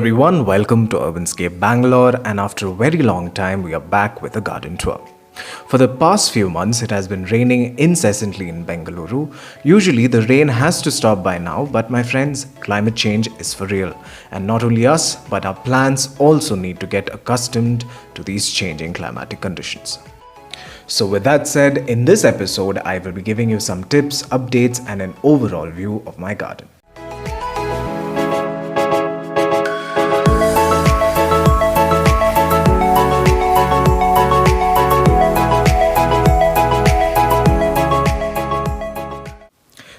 everyone, welcome to Scape, Bangalore, and after a very long time we are back with a garden tour. For the past few months it has been raining incessantly in Bangalore. Usually the rain has to stop by now, but my friends, climate change is for real, and not only us but our plants also need to get accustomed to these changing climatic conditions. So with that said, in this episode I will be giving you some tips, updates and an overall view of my garden.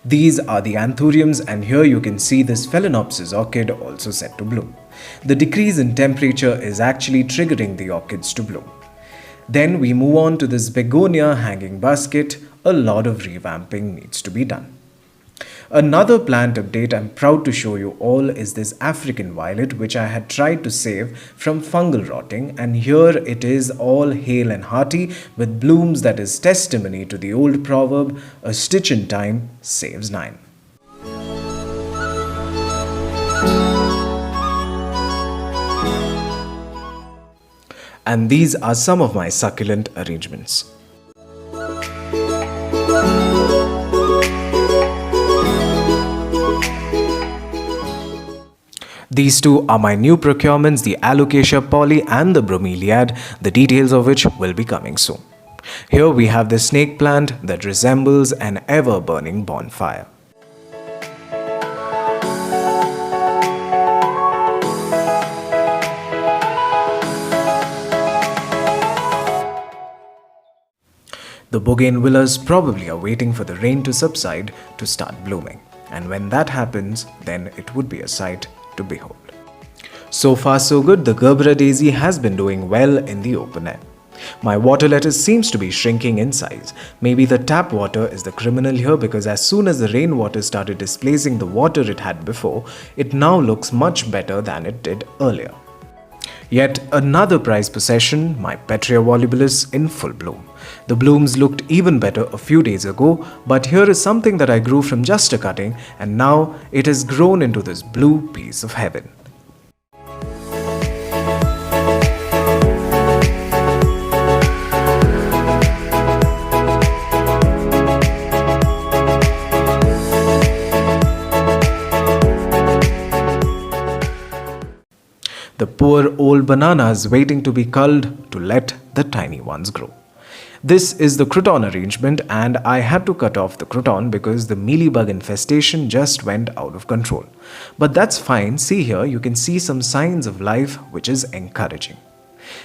These are the anthuriums, and here you can see this Phalaenopsis orchid also set to bloom. The decrease in temperature is actually triggering the orchids to bloom. Then we move on to this begonia hanging basket. A lot of revamping needs to be done. Another plant update I'm proud to show you all is this African violet, which I had tried to save from fungal rotting, and here it is all hale and hearty with blooms that is testimony to the old proverb, a stitch in time saves nine. And these are some of my succulent arrangements. These two are my new procurements, the Alocasia poly and the bromeliad, the details of which will be coming soon. Here we have the snake plant that resembles an ever-burning bonfire. The bougainvilleas probably are waiting for the rain to subside to start blooming, and when that happens, then it would be a sight to behold. So far so good, the Gerbera daisy has been doing well in the open air. My water lettuce seems to be shrinking in size. Maybe the tap water is the criminal here, because as soon as the rainwater started displacing the water it had before, it now looks much better than it did earlier. Yet another prized possession, my Petrea volubilis in full bloom. The blooms looked even better a few days ago, but here is something that I grew from just a cutting, and now it has grown into this blue piece of heaven. The poor old banana is waiting to be culled to let the tiny ones grow. This is the crouton arrangement, and I had to cut off the crouton because the mealybug infestation just went out of control. But that's fine. See here, you can see some signs of life, which is encouraging.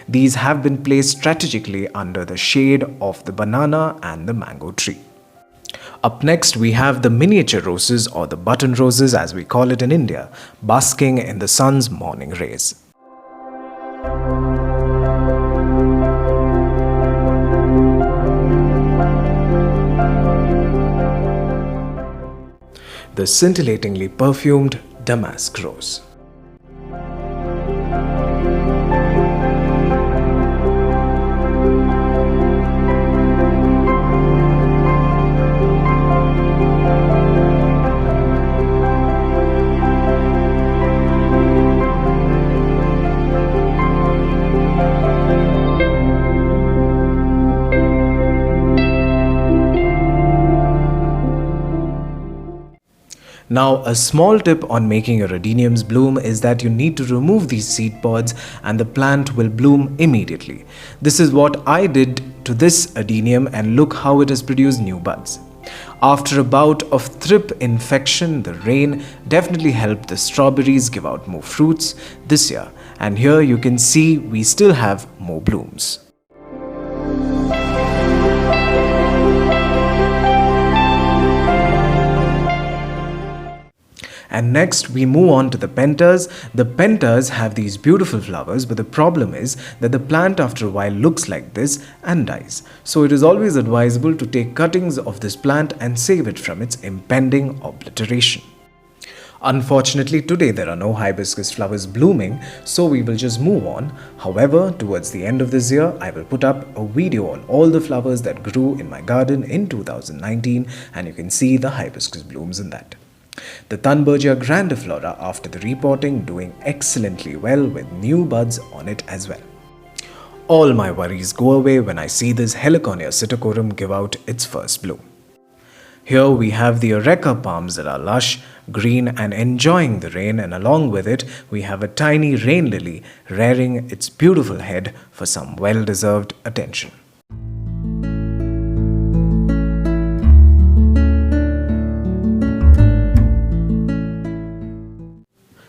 These have been placed strategically under the shade of the banana and the mango tree. Up next we have the miniature roses, or the button roses as we call it in India, basking in the sun's morning rays. The scintillatingly perfumed damask rose. Now, a small tip on making your adeniums bloom is that you need to remove these seed pods and the plant will bloom immediately. This is what I did to this adenium, and look how it has produced new buds. After a bout of thrip infection, the rain definitely helped the strawberries give out more fruits this year, and here you can see we still have more blooms. And next we move on to the pentas. The pentas have these beautiful flowers, but the problem is that the plant after a while looks like this and dies. So it is always advisable to take cuttings of this plant and save it from its impending obliteration. Unfortunately, today there are no hibiscus flowers blooming, so we will just move on. However, towards the end of this year, I will put up a video on all the flowers that grew in my garden in 2019, and you can see the hibiscus blooms in that. The Thunbergia grandiflora after the repotting doing excellently well with new buds on it as well. All my worries go away when I see this Heliconia psittacorum give out its first bloom. Here we have the areca palms that are lush, green and enjoying the rain, and along with it we have a tiny rain lily rearing its beautiful head for some well-deserved attention.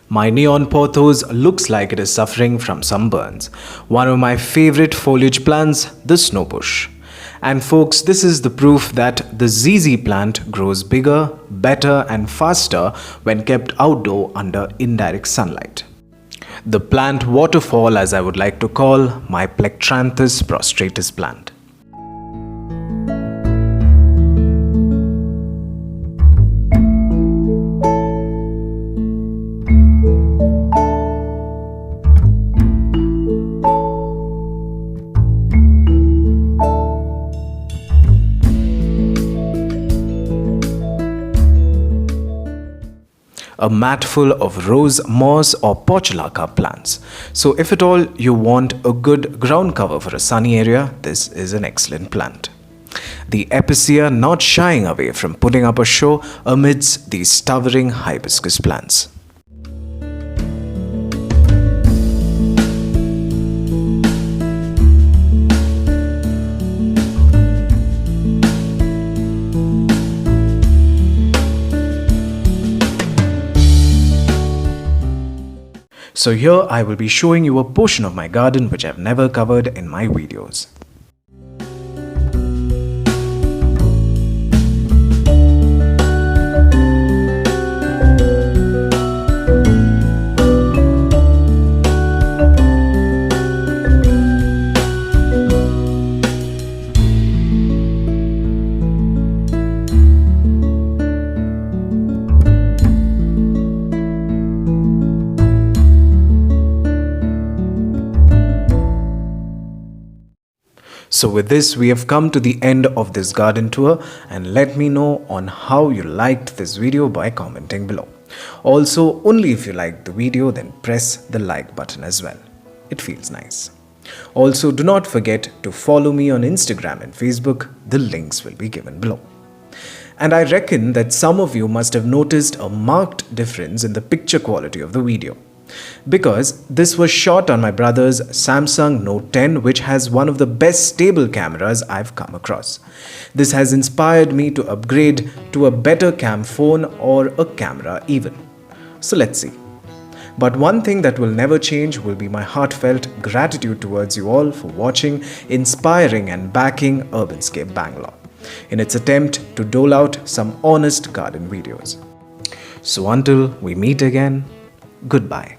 My neon Porthos looks like it is suffering from some burns. One of my favorite foliage plants, the snowbush. And folks, this is the proof that the ZZ plant grows bigger, better and faster when kept outdoor under indirect sunlight. The plant Waterfall, as I would like to call my Plectranthus prostratus plant. A mat full of rose, moss or portulaca plants. So if at all you want a good ground cover for a sunny area, this is an excellent plant. The epicea not shying away from putting up a show amidst these towering hibiscus plants. So here I will be showing you a portion of my garden which I've never covered in my videos. So with this, we have come to the end of this garden tour, and let me know on how you liked this video by commenting below. Also, only if you liked the video, then press the like button as well. It feels nice. Also, do not forget to follow me on Instagram and Facebook. The links will be given below. And I reckon that some of you must have noticed a marked difference in the picture quality of the video, because this was shot on my brother's Samsung Note 10, which has one of the best stable cameras I've come across. This has inspired me to upgrade to a better cam phone or a camera even. So let's see. But one thing that will never change will be my heartfelt gratitude towards you all for watching, inspiring and backing Urbanscape Bangalore in its attempt to dole out some honest garden videos. So until we meet again, goodbye.